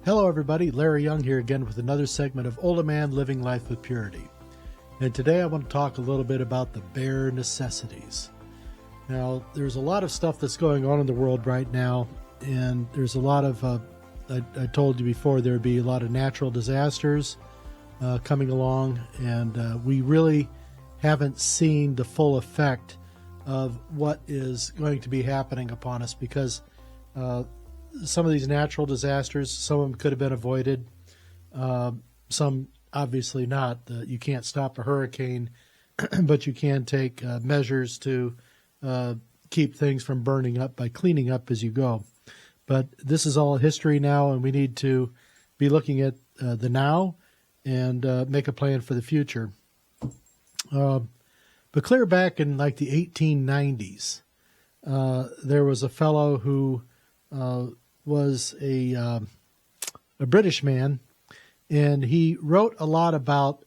Hello everybody, Larry Young here again with another segment of OLaMan Living Life with Purity. And today I want to talk a little bit about the bare necessities. Now, there's a lot of stuff that's going on in the world right now, and there's a lot of, I told you before, there'd be a lot of natural disasters coming along, and we really haven't seen the full effect of what is going to be happening upon us because some of these natural disasters, some of them could have been avoided, some obviously not. You can't stop a hurricane, but you can take measures to keep things from burning up by cleaning up as you go. But this is all history now, and we need to be looking at the now and make a plan for the future. But clear back in like the 1890s, there was a fellow who was a British man, and he wrote a lot about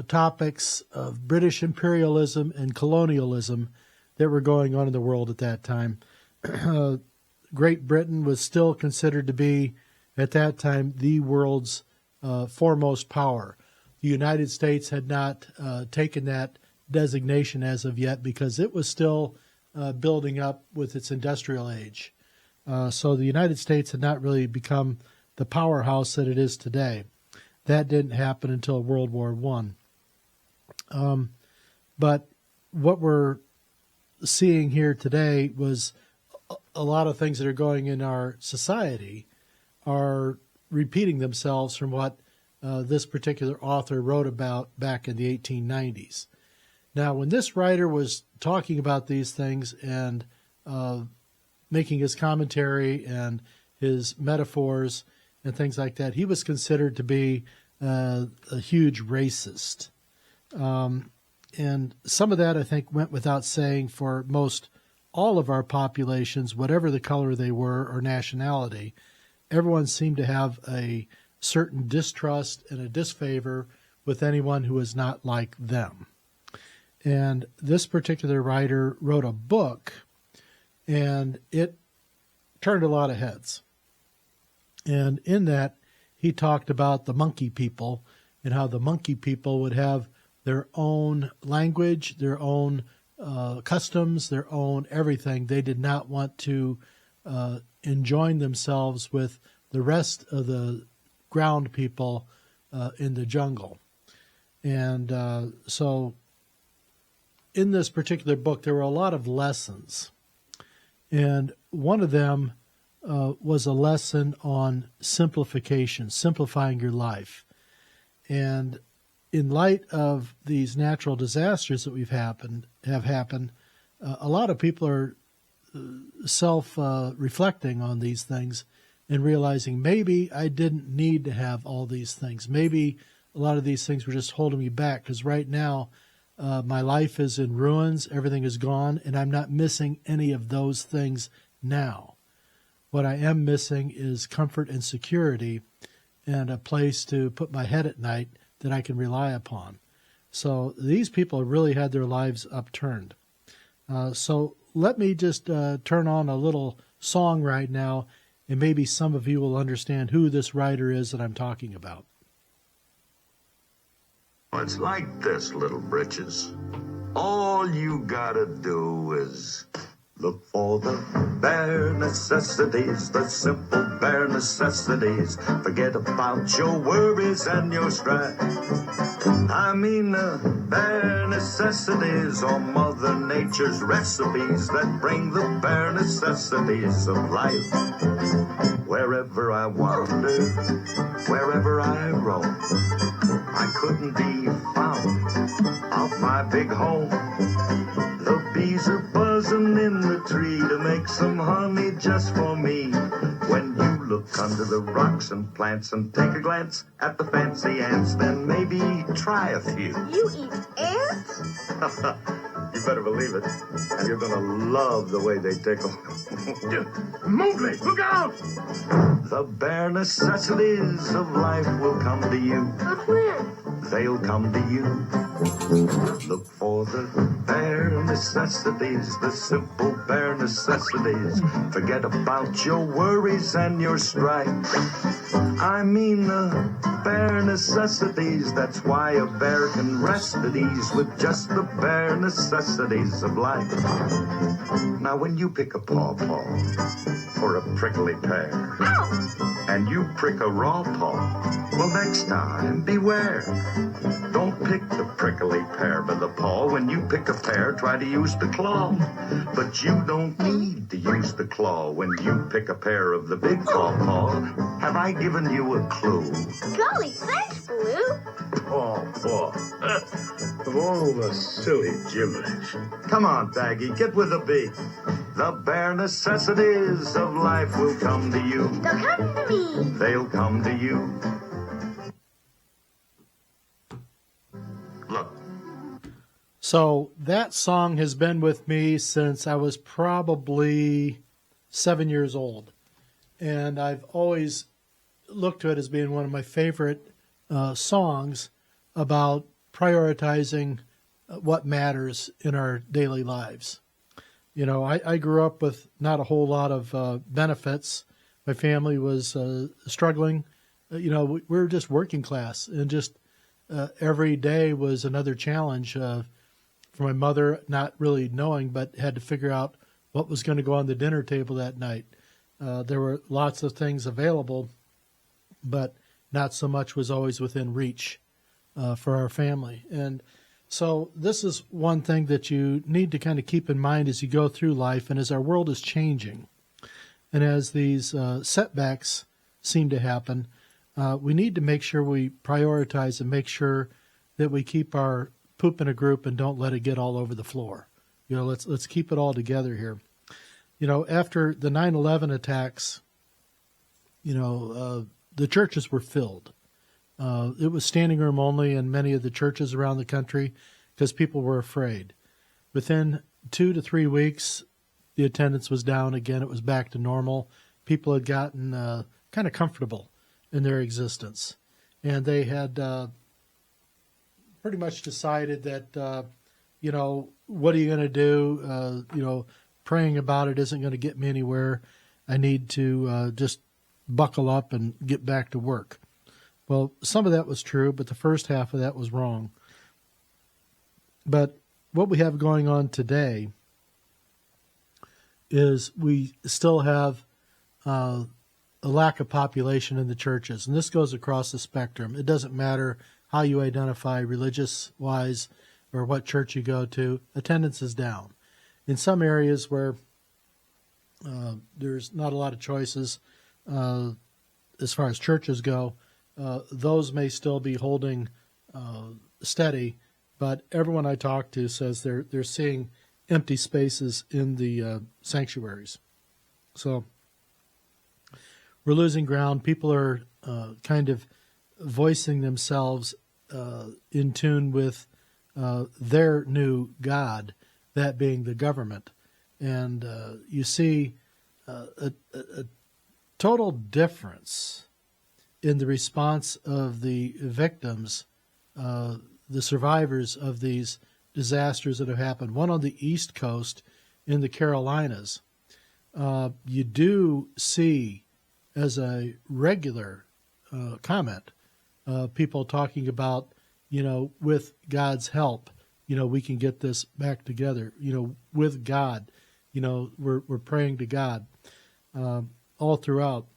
topics of British imperialism and colonialism that were going on in the world at that time. Great Britain was still considered to be, at that time, the world's foremost power. The United States had not taken that designation as of yet because it was still building up with its industrial age. So the United States had not really become the powerhouse that it is today. That didn't happen until World War I. But what we're seeing here today was a lot of things that are going in our society are repeating themselves from what this particular author wrote about back in the 1890s. Now, when this writer was talking about these things and making his commentary and his metaphors and things like that, he was considered to be a huge racist. And some of that, I think, went without saying for most all of our populations, whatever the color they were or nationality. Everyone seemed to have a certain distrust and a disfavor with anyone who was not like them. And this particular writer wrote a book, and it turned a lot of heads. And in that, he talked about the monkey people and how the monkey people would have their own language, their own customs, their own everything. They did not want to enjoin themselves with the rest of the ground people in the jungle. And so in this particular book, there were a lot of lessons. And one of them was a lesson on simplification, simplifying your life. And in light of these natural disasters that have happened, a lot of people are self-reflecting on these things and realizing maybe I didn't need to have all these things. Maybe a lot of these things were just holding me back because right now my life is in ruins, everything is gone, and I'm not missing any of those things now. What I am missing is comfort and security and a place to put my head at night that I can rely upon. So these people really had their lives upturned. So let me just turn on a little song right now, and maybe some of you will understand who this writer is that I'm talking about. It's like this, little britches. All you gotta do is look for the bare necessities, the simple bare necessities. Forget about your worries and your strife. I mean the bare necessities are Mother Nature's recipes that bring the bare necessities of life. Wherever I wander, wherever I roam, I couldn't be found off my big home. The bees are buzzing in the tree to make some honey just for me. When you look under the rocks and plants and take a glance at the fancy ants, then maybe try a few. You eat ants? You better believe it. And you're gonna love the way they tickle. Mowgli, look out! The bare necessities of life will come to you. But when? They'll come to you Look for the bare necessities, the simple bare necessities. Forget about your worries and your strife. I mean the bare necessities. That's why a bear can rest at ease with just the bare necessities of life. Now when you pick a pawpaw for a prickly pear, and you prick a raw paw, well, next time beware. Don't pick the prickly pear by the paw. When you pick a pear, try to use the claw. But you don't need to use the claw when you pick a pear of the big pawpaw. Have I given you a clue? Golly, thanks, Blue. Pawpaw. Of all the silly gibberish. Come on, Baggy, get with the beat. The bare necessities of life will come to you. They'll come to me. They'll come to you. Look. So that song has been with me since I was probably 7 years old. And I've always looked to it as being one of my favorite songs about prioritizing what matters in our daily lives. You know, I grew up with not a whole lot of benefits. My family was struggling. We were just working class, and just every day was another challenge for my mother, not really knowing, but had to figure out what was going to go on the dinner table that night. There were lots of things available, but not so much was always within reach for our family. And so this is one thing that you need to kind of keep in mind as you go through life and as our world is changing. And as these setbacks seem to happen, we need to make sure we prioritize and make sure that we keep our poop in a group and don't let it get all over the floor. Let's keep it all together here. After the 9/11 attacks, the churches were filled. It was standing room only in many of the churches around the country because people were afraid. Within 2 to 3 weeks, the attendance was down again. It was back to normal. People had gotten kind of comfortable in their existence. And they had pretty much decided that, what are you going to do? Praying about it isn't going to get me anywhere. I need to just buckle up and get back to work. Well, some of that was true, but the first half of that was wrong. But what we have going on today is we still have a lack of population in the churches, and this goes across the spectrum. It doesn't matter how you identify religious-wise or what church you go to, attendance is down. In some areas where there's not a lot of choices as far as churches go, those may still be holding steady, but everyone I talk to says they're seeing empty spaces in the sanctuaries. So we're losing ground. People are kind of voicing themselves in tune with their new God, that being the government. And you see a total difference in the response of the victims, the survivors of these disasters that have happened. One on the East Coast in the Carolinas. You do see, as a regular comment, people talking about, with God's help, we can get this back together. With God, we're praying to God all throughout.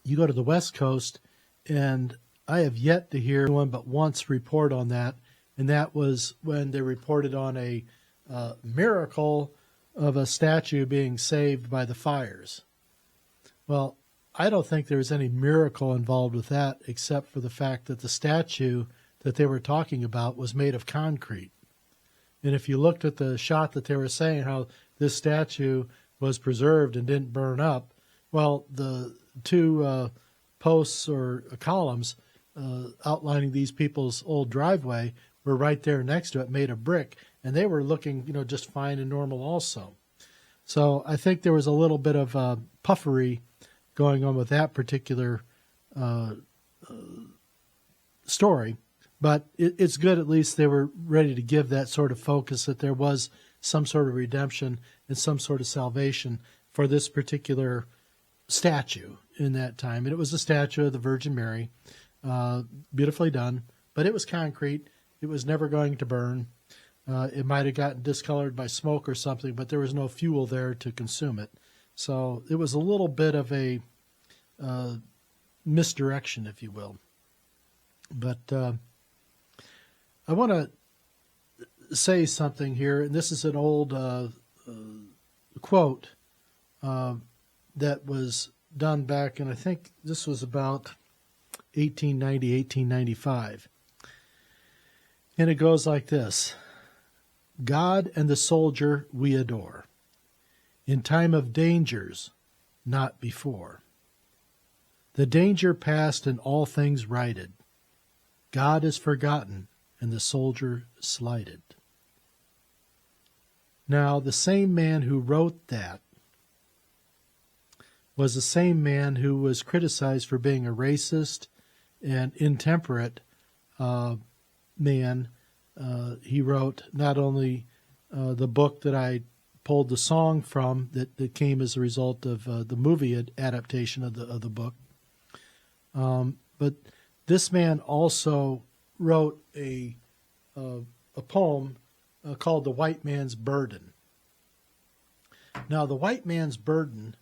You go to the West Coast, and I have yet to hear anyone but once report on that, and that was when they reported on a miracle of a statue being saved by the fires. Well, I don't think there was any miracle involved with that, except for the fact that the statue that they were talking about was made of concrete. And if you looked at the shot that they were saying, how this statue was preserved and didn't burn up, well, the two posts or columns outlining these people's old driveway were right there next to it, made of brick, and they were looking, just fine and normal also. So I think there was a little bit of puffery going on with that particular story. But it's good at least they were ready to give that sort of focus, that there was some sort of redemption and some sort of salvation for this particular statue in that time. And it was a statue of the Virgin Mary, beautifully done, but it was concrete. It was never going to burn. It might have gotten discolored by smoke or something, but there was no fuel there to consume it. So it was a little bit of a misdirection, if you will. But I want to say something here, and this is an old quote that was done back, and I think this was about 1890, 1895. And it goes like this: God and the soldier we adore, in time of dangers, not before. The danger past and all things righted, God is forgotten and the soldier slighted. Now, the same man who wrote that was the same man who was criticized for being a racist and intemperate man. He wrote not only the book that I pulled the song from that came as a result of the movie adaptation of the book, but this man also wrote a poem called "The White Man's Burden." Now, "The White Man's Burden"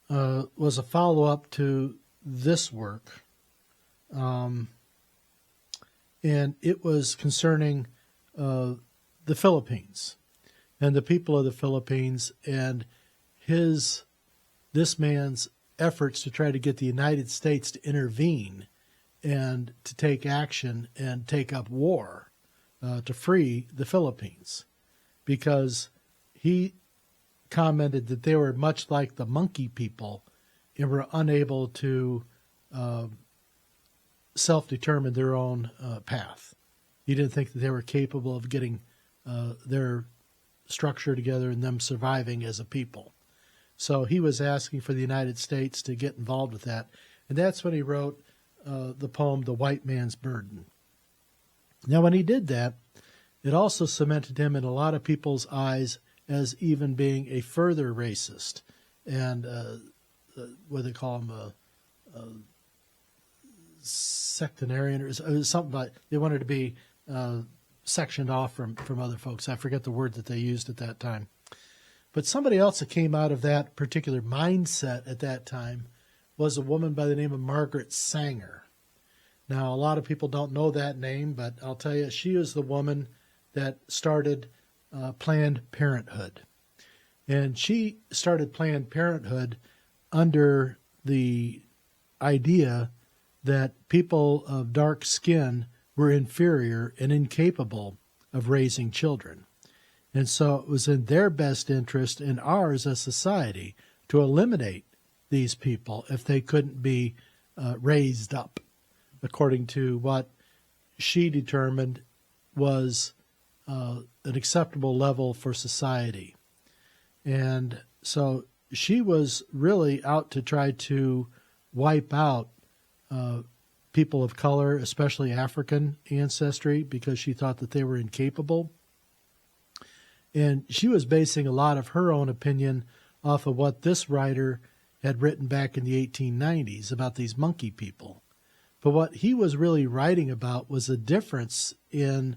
was a follow-up to this work, and it was concerning the Philippines and the people of the Philippines, and this man's efforts to try to get the United States to intervene and to take action and take up war to free the Philippines, because he commented that they were much like the monkey people and were unable to self-determine their own path. He didn't think that they were capable of getting their structure together and them surviving as a people. So he was asking for the United States to get involved with that. And that's when he wrote the poem, "The White Man's Burden." Now, when he did that, it also cemented him in a lot of people's eyes as even being a further racist and what they call him, a sectarian or something like. They wanted to be sectioned off from other folks. I forget the word that they used at that time. But somebody else that came out of that particular mindset at that time was a woman by the name of Margaret Sanger. Now, a lot of people don't know that name, but I'll tell you, she is the woman that started Planned Parenthood. And she started Planned Parenthood under the idea that people of dark skin were inferior and incapable of raising children. And so it was in their best interest and ours as society to eliminate these people if they couldn't be raised up according to what she determined was an acceptable level for society. And so she was really out to try to wipe out people of color, especially African ancestry, because she thought that they were incapable. And she was basing a lot of her own opinion off of what this writer had written back in the 1890s about these monkey people. But what he was really writing about was a difference in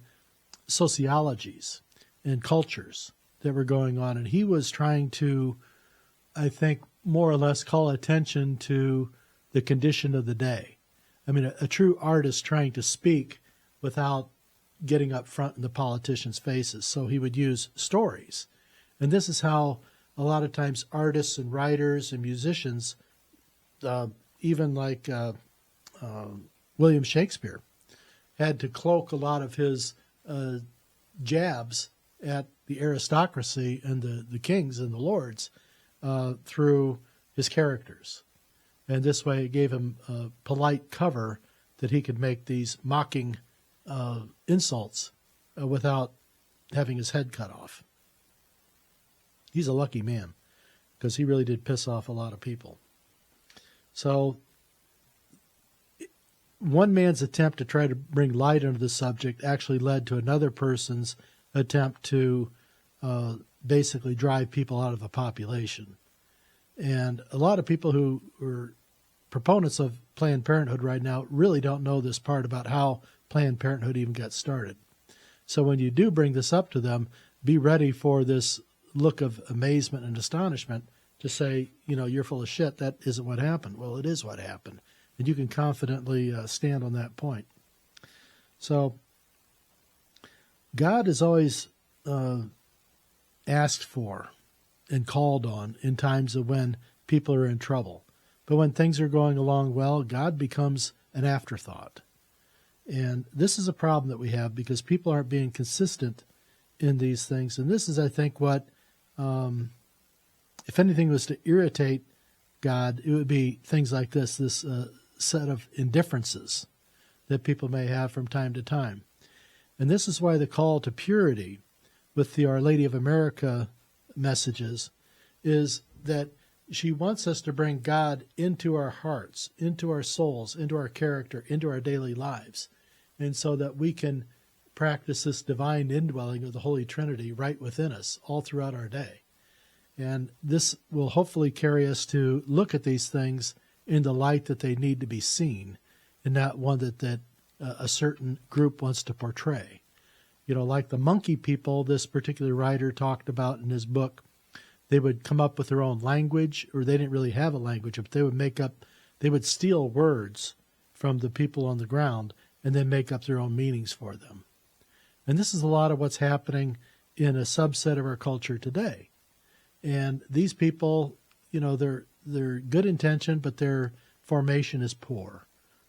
sociologies and cultures that were going on. And he was trying to, I think, more or less call attention to the condition of the day. I mean, a true artist trying to speak without getting up front in the politicians' faces. So he would use stories. And this is how a lot of times artists and writers and musicians, even like William Shakespeare, had to cloak a lot of his jabs at the aristocracy and the kings and the lords through his characters. And this way it gave him a polite cover that he could make these mocking insults without having his head cut off. He's a lucky man because he really did piss off a lot of people. So one man's attempt to try to bring light into the subject actually led to another person's attempt to basically drive people out of a population. And a lot of people who are proponents of Planned Parenthood right now really don't know this part about how Planned Parenthood even got started. So when you do bring this up to them, be ready for this look of amazement and astonishment to say, you're full of shit. That isn't what happened. Well, it is what happened. And you can confidently stand on that point. So God is always asked for and called on in times of when people are in trouble. But when things are going along well, God becomes an afterthought. And this is a problem that we have because people aren't being consistent in these things. And this is, I think, what, if anything was to irritate God, it would be things like this set of indifferences that people may have from time to time. And this is why the call to purity with the Our Lady of America messages is that she wants us to bring God into our hearts, into our souls, into our character, into our daily lives, and so that we can practice this divine indwelling of the Holy Trinity right within us all throughout our day. And this will hopefully carry us to look at these things in the light that they need to be seen, and not one that a certain group wants to portray. Like the monkey people this particular writer talked about in his book, they would come up with their own language, or they didn't really have a language, but they would steal words from the people on the ground and then make up their own meanings for them. And this is a lot of what's happening in a subset of our culture today. And these people, they're good intention, but their formation is poor.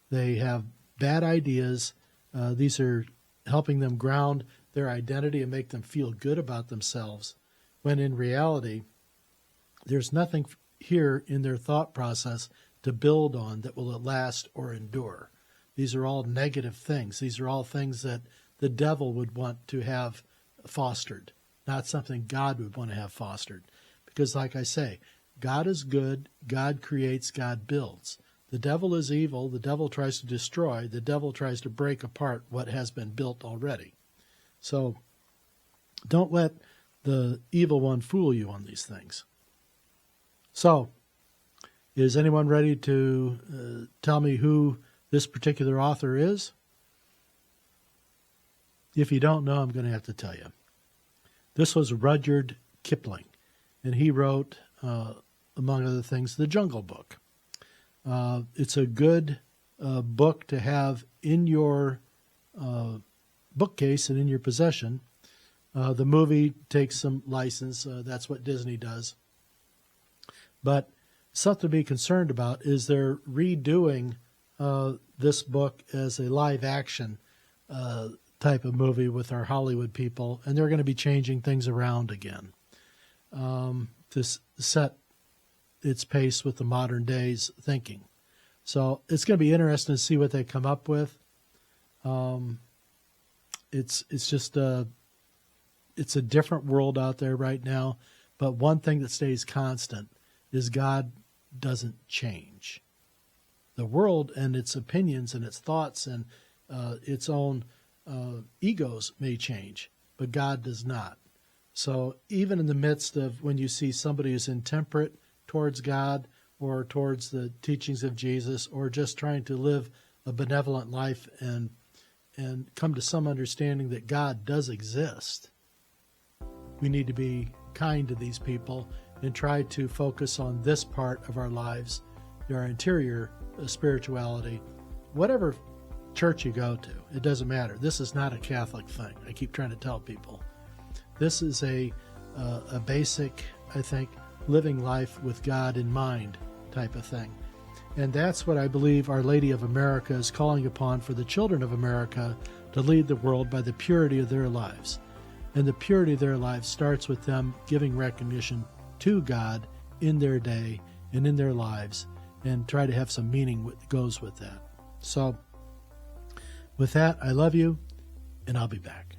They have bad ideas. These are helping them ground their identity and make them feel good about themselves, when in reality, there's nothing here in their thought process to build on that will last or endure. These are all negative things. These are all things that the devil would want to have fostered, not something God would want to have fostered. Because like I say, God is good, God creates, God builds. The devil is evil, the devil tries to destroy, the devil tries to break apart what has been built already. So don't let the evil one fool you on these things. So, is anyone ready to tell me who this particular author is? If you don't know, I'm going to have to tell you. This was Rudyard Kipling, and he wrote, among other things, The Jungle Book. It's a good book to have in your bookcase and in your possession. The movie takes some license. That's what Disney does. But something to be concerned about is they're redoing this book as a live action type of movie with our Hollywood people, and they're going to be changing things around again to set its pace with the modern day's thinking. So it's going to be interesting to see what they come up with. It's just it's a different world out there right now, but one thing that stays constant is God doesn't change. The world and its opinions and its thoughts and its own egos may change, but God does not. So even in the midst of when you see somebody who's intemperate towards God or towards the teachings of Jesus, or just trying to live a benevolent life and come to some understanding that God does exist, we need to be kind to these people and try to focus on this part of our lives, our interior spirituality. Whatever church you go to, it doesn't matter. This is not a Catholic thing. I keep trying to tell people. This is a basic, I think, living life with God in mind type of thing. And that's what I believe Our Lady of America is calling upon for the children of America to lead the world by the purity of their lives. And the purity of their lives starts with them giving recognition to God in their day and in their lives, and try to have some meaning that goes with that. So with that, I love you, and I'll be back.